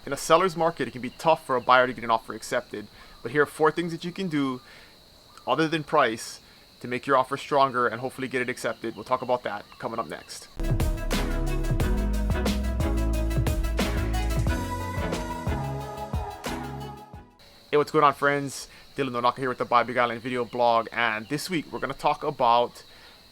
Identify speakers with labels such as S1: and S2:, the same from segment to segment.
S1: In a seller's market, it can be tough for a buyer to get an offer accepted. But here are 4 things that you can do other than price to make your offer stronger and hopefully get it accepted. We'll talk about that coming up next. Hey, what's going on, friends? Dylan Nonaka here with the Buy Big Island video blog, and this week we're going to talk about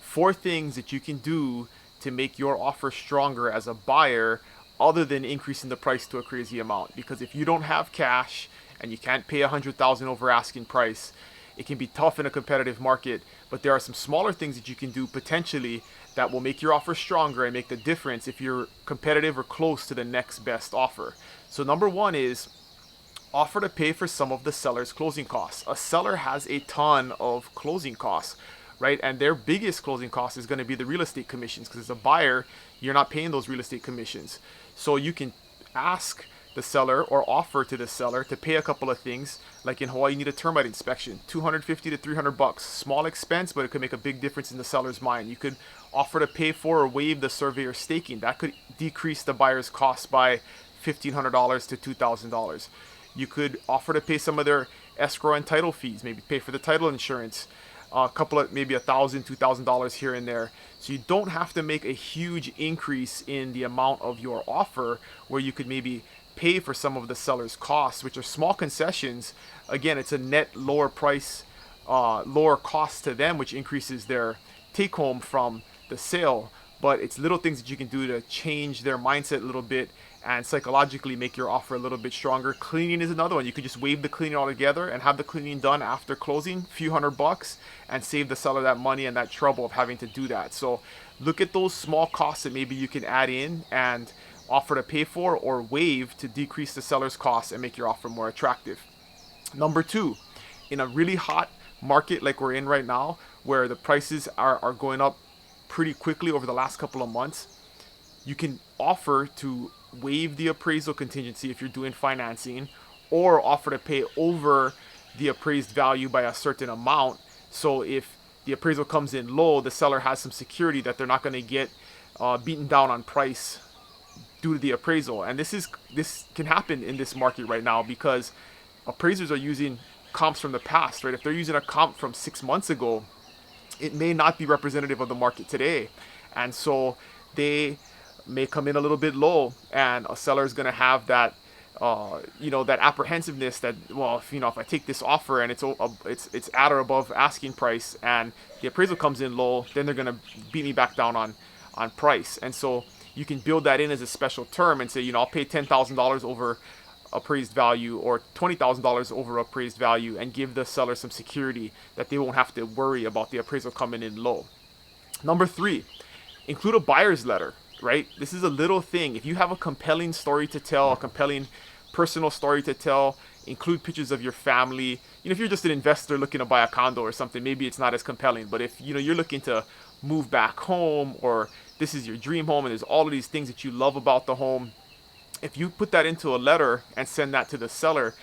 S1: 4 things that you can do to make your offer stronger as a buyer other than increasing the price to a crazy amount. Because if you don't have cash and you can't pay $100,000 over asking price, it can be tough in a competitive market, but there are some smaller things that you can do potentially that will make your offer stronger and make the difference if you're competitive or close to the next best offer. So number 1 is offer to pay for some of the seller's closing costs. A seller has a ton of closing costs, right? And their biggest closing cost is going to be the real estate commissions, because as a buyer, you're not paying those real estate commissions. So you can ask the seller or offer to the seller to pay a couple of things. Like in Hawaii, you need a termite inspection, $250 to $300. Small expense, but it could make a big difference in the seller's mind. You could offer to pay for or waive the surveyor staking. That could decrease the buyer's cost by $1,500 to $2,000. You could offer to pay some of their escrow and title fees, maybe pay for the title insurance, a couple of maybe $1,000, $2,000 here and there. So you don't have to make a huge increase in the amount of your offer, where you could maybe pay for some of the seller's costs, which are small concessions. Again, it's a net lower price, lower cost to them, which increases their take home from the sale. But it's little things that you can do to change their mindset a little bit and psychologically make your offer a little bit stronger. Cleaning is another one. You could just waive the cleaning altogether and have the cleaning done after closing, a few $100, and save the seller that money and that trouble of having to do that. So look at those small costs that maybe you can add in and offer to pay for or waive to decrease the seller's costs and make your offer more attractive. Number 2, in a really hot market like we're in right now, where the prices are going up pretty quickly over the last couple of months, you can offer to waive the appraisal contingency if you're doing financing, or offer to pay over the appraised value by a certain amount. So if the appraisal comes in low, the seller has some security that they're not going to get beaten down on price due to the appraisal. And this can happen in this market right now because appraisers are using comps from the past, right? If they're using a comp from 6 months ago, it may not be representative of the market today, and so they may come in a little bit low, and a seller is going to have that that apprehensiveness that, well, if I take this offer and it's at or above asking price and the appraisal comes in low, then they're going to beat me back down on price. And so you can build that in as a special term and say, I'll pay $10,000 over appraised value or $20,000 over appraised value, and give the seller some security that they won't have to worry about the appraisal coming in low. Number 3, include a buyer's letter, right? This is a little thing. If you have a compelling story to tell, a compelling personal story to tell, include pictures of your family. If you're just an investor looking to buy a condo or something, maybe it's not as compelling. But if you're looking to move back home, or this is your dream home and there's all of these things that you love about the home, if you put that into a letter and send that to the seller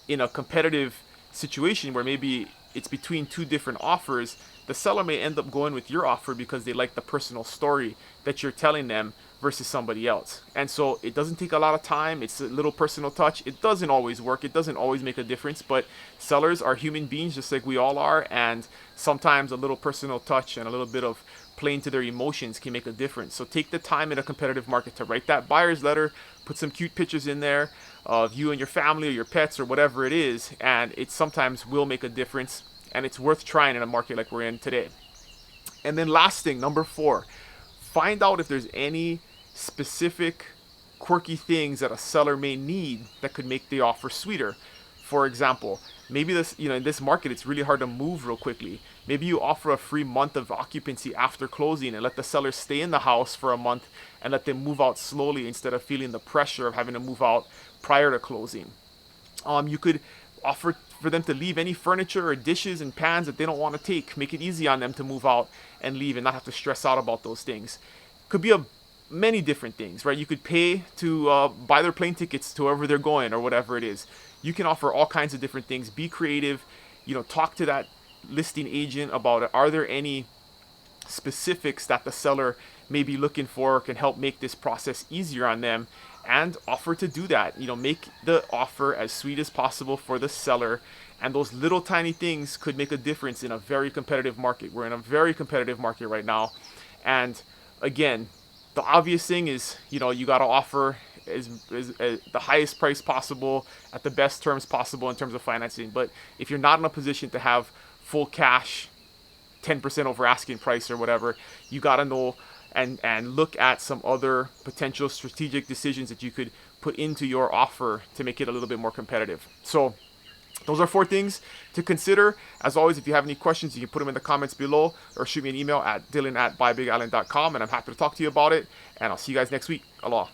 S1: in a competitive situation where maybe it's between 2 different offers, the seller may end up going with your offer because they like the personal story that you're telling them versus somebody else. And so it doesn't take a lot of time. It's a little personal touch. It doesn't always work. It doesn't always make a difference, but sellers are human beings just like we all are, and sometimes a little personal touch and a little bit of playing to their emotions can make a difference. So take the time in a competitive market to write that buyer's letter, put some cute pictures in there of you and your family or your pets or whatever it is, and it sometimes will make a difference, and it's worth trying in a market like we're in today. And then last thing, number 4, find out if there's any specific quirky things that a seller may need that could make the offer sweeter. For example, maybe in this market, it's really hard to move real quickly. Maybe you offer a free month of occupancy after closing and let the seller stay in the house for a month and let them move out slowly instead of feeling the pressure of having to move out prior to closing. You could offer for them to leave any furniture or dishes and pans that they don't want to take. Make it easy on them to move out and leave and not have to stress out about those things. Could be many different things, right? You could pay to buy their plane tickets to wherever they're going or whatever it is. You can offer all kinds of different things. Be creative. Talk to that listing agent about it. Are there any specifics that the seller may be looking for, can help make this process easier on them, and offer to do that. Make the offer as sweet as possible for the seller. And those little tiny things could make a difference in a very competitive market. We're in a very competitive market right now. And again, the obvious thing is, you got to offer the highest price possible at the best terms possible in terms of financing. But if you're not in a position to have full cash, 10% over asking price or whatever, you got to know and look at some other potential strategic decisions that you could put into your offer to make it a little bit more competitive. So those are 4 things to consider. As always, if you have any questions, you can put them in the comments below or shoot me an email at dylan@buybigisland.com, and I'm happy to talk to you about it. And I'll see you guys next week. Aloha.